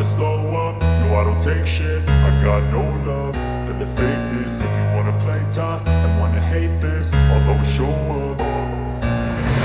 slow up, no I don't take shit. I got no love for the fakeness. If you wanna play tough and wanna hate this, I'll always show up.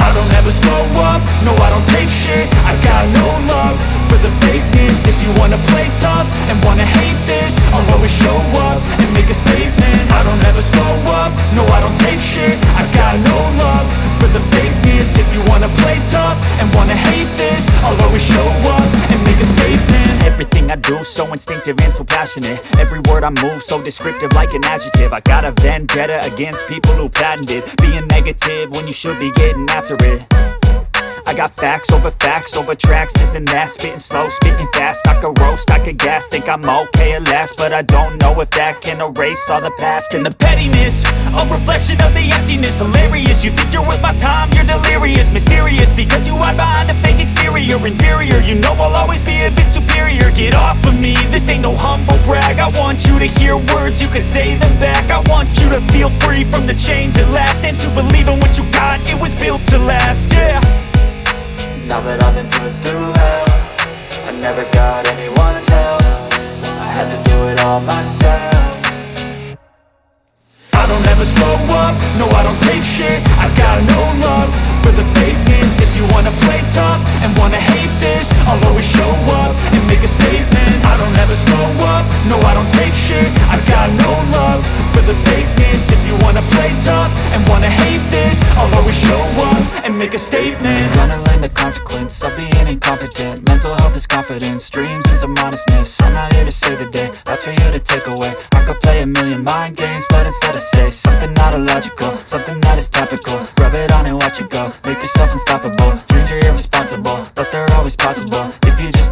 I don't ever slow up, no I don't take shit. I got no love for the fakeness. If you wanna play tough and wanna hate this, I'll always show up and make a statement. I don't ever slow up, no I don't take shit. I got no love for the fakeness. If you wanna play tough and wanna hate this, I'll always show up and make a statement. Everything I do so instinctive and so passionate. Every word I move so descriptive like an adjective. I got a vendetta against people who patented being negative when you should be getting after it. I got facts over tracks, this and that. Spitting slow, spitting fast, I could roast, I could gas. Think I'm okay at last, but I don't know if that can erase all the past. And the pettiness, a reflection of the emptiness. Hilarious, you think you're worth my time, you're delirious. Mysterious, because you hide behind a fake exterior. Inferior, you know I'll always be a bit superior. Get off of me, this ain't no humble brag. I want you to hear words, you can say them back. I want you to feel free from the chains at last, and to believe in what you got, it was built to last, yeah. Now that I've been put through hell, I never got anyone's help. I had to do it all myself. I don't ever slow up, no I don't take shit. I got no love for the fakeness. If you wanna play tough and wanna hate this, I'll always show up and make a statement. I don't ever slow up, no I don't take shit. I got no love for the fakeness. If you wanna play tough and wanna hate this, I'll always show up and make a statement. Gonna learn the consequence of being incompetent. Mental health is confidence, dreams and some honestness. I'm not here to save the day, that's for you to take away. I could play a million mind games, but instead I say something not illogical, something that is topical. Rub it on and watch it go, make yourself unstoppable. Dreams are irresponsible, but they're always possible if you just